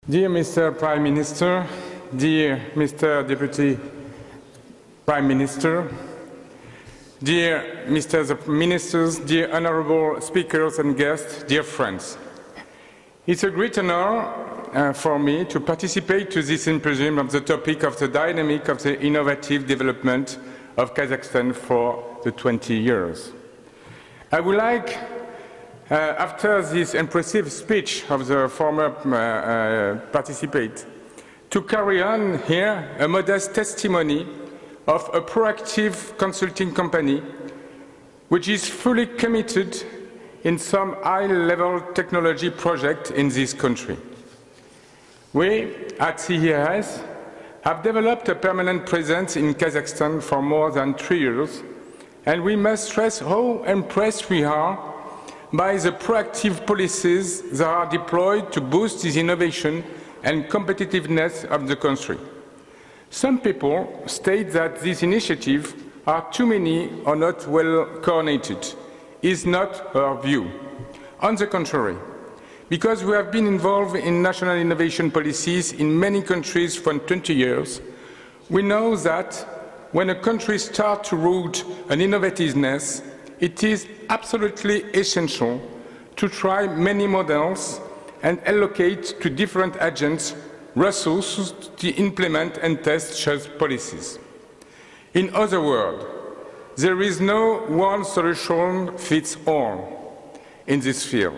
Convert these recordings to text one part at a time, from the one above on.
Dear Mr. Prime Minister, dear Mr. Deputy Prime Minister, dear Mr. Ministers, dear honorable speakers and guests, dear friends. It's a great honor for me to participate to this symposium on the topic of the dynamic of the innovative development of Kazakhstan for the 20 years. I would like, after this impressive speech of the former participant, to carry on here a modest testimony of a proactive consulting company which is fully committed in some high-level technology project in this country. We, at CES, have developed a permanent presence in Kazakhstan for more than 3 years, and we must stress how impressed we are by the proactive policies that are deployed to boost this innovation and competitiveness of the country. Some people state that these initiatives are too many or not well coordinated. Is not our view. On the contrary, because we have been involved in national innovation policies in many countries for 20 years, we know that when a country starts to root an innovativeness, it is absolutely essential to try many models and allocate to different agents resources to implement and test such policies. In other words, there is no one solution fits all in this field.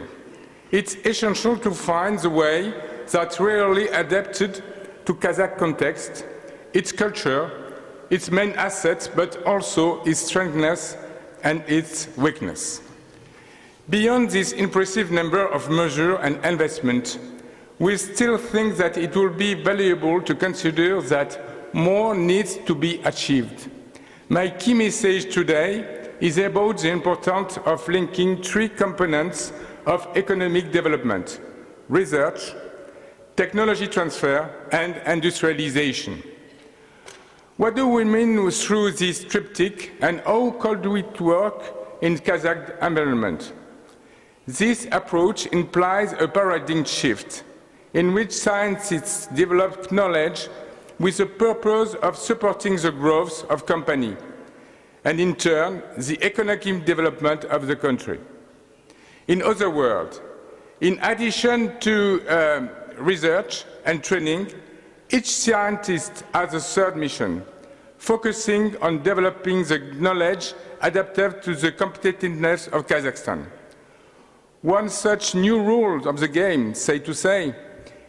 It's essential to find the way that's really adapted to Kazakh context, its culture, its main assets, but also its strengths and its weakness. Beyond this impressive number of measures and investments, we still think that it will be valuable to consider that more needs to be achieved. My key message today is about the importance of linking 3 components of economic development: research, technology transfer, and industrialization. What do we mean through this triptych, and how could it work in Kazakh environment? This approach implies a paradigm shift in which scientists develop knowledge with the purpose of supporting the growth of company and, in turn, the economic development of the country. In other words, in addition to research and training, each scientist has a third mission, focusing on developing the knowledge adapted to the competitiveness of Kazakhstan. One such new rule of the game, say to say,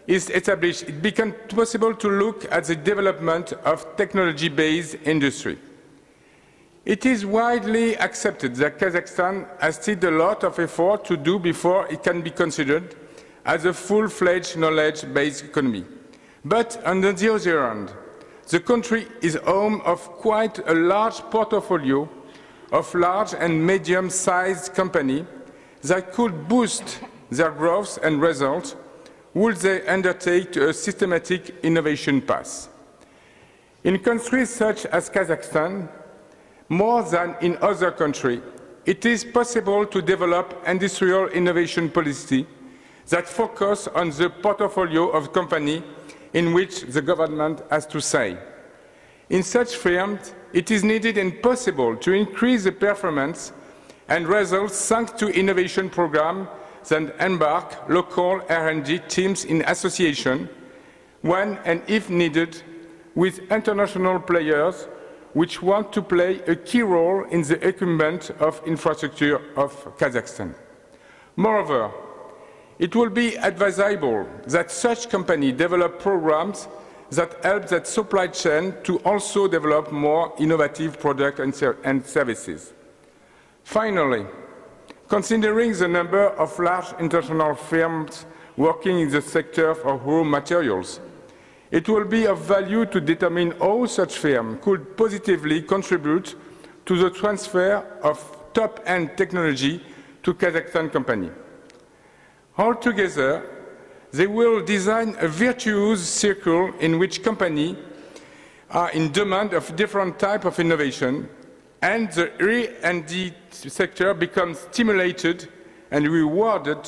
is established. It becomes possible to look at the development of technology-based industry. It is widely accepted that Kazakhstan has still a lot of effort to do before it can be considered as a full-fledged knowledge-based economy. But on the other hand, the country is home of quite a large portfolio of large and medium-sized companies that could boost their growth and results would they undertake a systematic innovation path. In countries such as Kazakhstan, more than in other countries, it is possible to develop industrial innovation policy that focus on the portfolio of companies in which the government has to say. In such firms, it is needed and possible to increase the performance and results thanks to innovation programs that embark local R&D teams in association, when and if needed, with international players which want to play a key role in the equipment of infrastructure of Kazakhstan. Moreover, it will be advisable that such companies develop programs that help that supply chain to also develop more innovative products and services. Finally, considering the number of large international firms working in the sector of raw materials, it will be of value to determine how such firms could positively contribute to the transfer of top-end technology to Kazakhstan companies. Altogether, they will design a virtuous circle in which companies are in demand of different types of innovation, and the R&D sector becomes stimulated and rewarded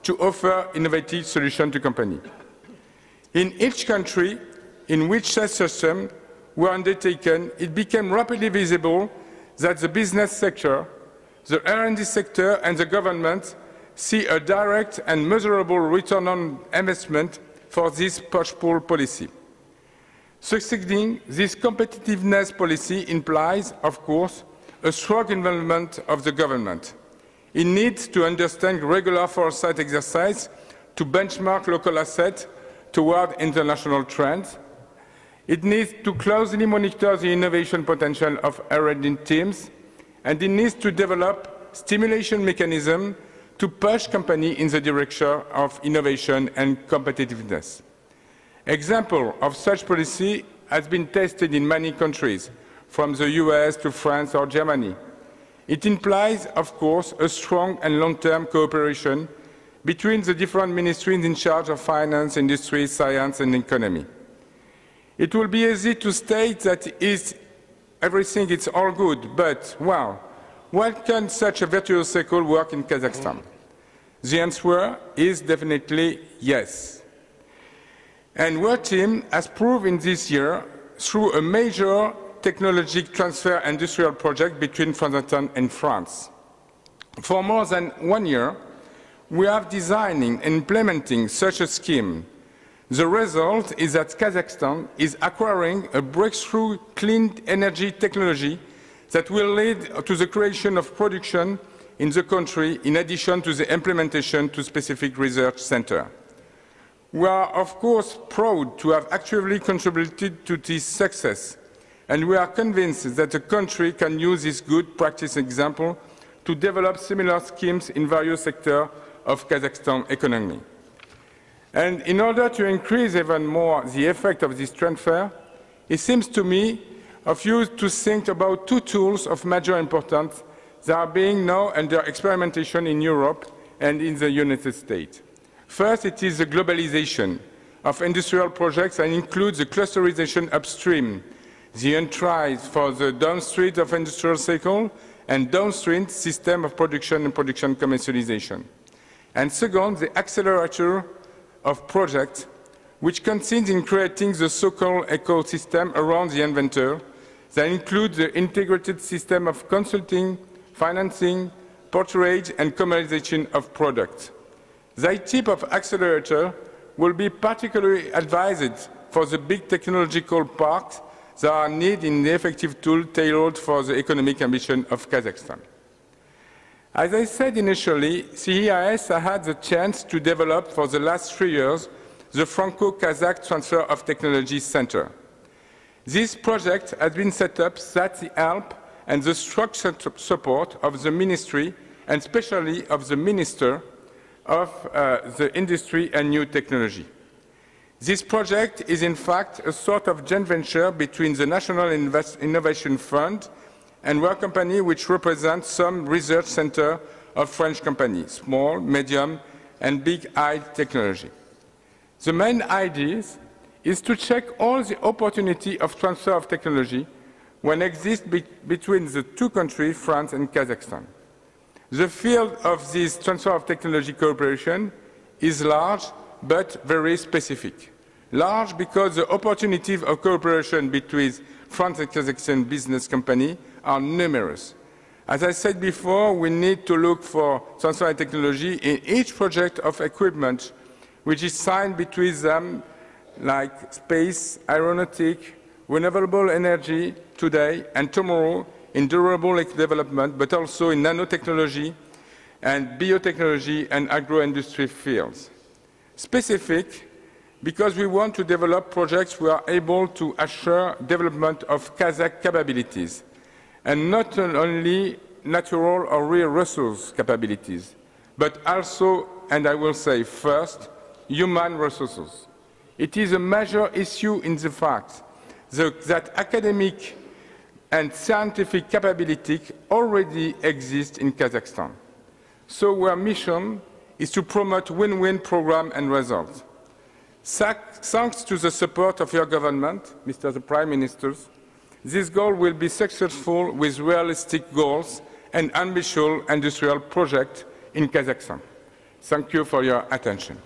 to offer innovative solutions to companies. In each country in which such systems were undertaken, it became rapidly visible that the business sector, the R&D sector and the government see a direct and measurable return on investment for this push-pull policy. Succeeding this competitiveness policy implies, of course, a strong involvement of the government. It needs to understand regular foresight exercise to benchmark local assets toward international trends. It needs to closely monitor the innovation potential of R&D teams, and it needs to develop stimulation mechanisms to push companies in the direction of innovation and competitiveness. Example of such policy has been tested in many countries, from the US to France or Germany. It implies, of course, a strong and long-term cooperation between the different ministries in charge of finance, industry, science and economy. It will be easy to state that everything is all good, but, well, why can such a virtuous cycle work in Kazakhstan? The answer is definitely yes. And our team has proven this year through a major technology transfer industrial project between Kazakhstan and France. For more than 1 year, we are designing and implementing such a scheme. The result is that Kazakhstan is acquiring a breakthrough clean energy technology that will lead to the creation of production in the country in addition to the implementation to specific research centers. We are, of course, proud to have actively contributed to this success, and we are convinced that the country can use this good practice example to develop similar schemes in various sectors of Kazakhstan's economy. And in order to increase even more the effect of this transfer, it seems to me of use to think about two tools of major importance that are being now under experimentation in Europe and in the United States. First, it is the globalization of industrial projects and includes the clusterization upstream, the entry for the downstream of industrial cycle and downstream system of production and production commercialization. And second, the accelerator of projects, which consists in creating the so-called ecosystem around the inventor that includes the integrated system of consulting, financing, portrayal and commercialization of products. That type of accelerator will be particularly advised for the big technological parks that are needed in the effective tool tailored for the economic ambition of Kazakhstan. As I said initially, CEIS had the chance to develop for the last 3 years the Franco-Kazakh Transfer of Technology Center. This project has been set up with the help and the structured support of the Ministry and especially of the Minister of the Industry and New Technology. This project is in fact a sort of joint venture between the National Innovation Fund and our company, which represents some research centers of French companies, small, medium and big high technology. The main idea is to check all the opportunity of transfer of technology when exists between the two countries, France and Kazakhstan. The field of this transfer of technology cooperation is large but very specific. Large because the opportunities of cooperation between France and Kazakhstan business companies are numerous. As I said before, we need to look for transfer of technology in each project of equipment which is signed between them, like space, aeronautic, renewable energy today and tomorrow, in durable development, but also in nanotechnology and biotechnology and agro-industry fields. Specific, because we want to develop projects we are able to assure development of Kazakh capabilities, and not only natural or real resource capabilities, but also, and I will say first, human resources. It is a major issue in the fact that academic and scientific capability already exist in Kazakhstan. So our mission is to promote win-win program and results. Thanks to the support of your government, Mr. the Prime Minister, this goal will be successful with realistic goals and ambitious industrial projects in Kazakhstan. Thank you for your attention.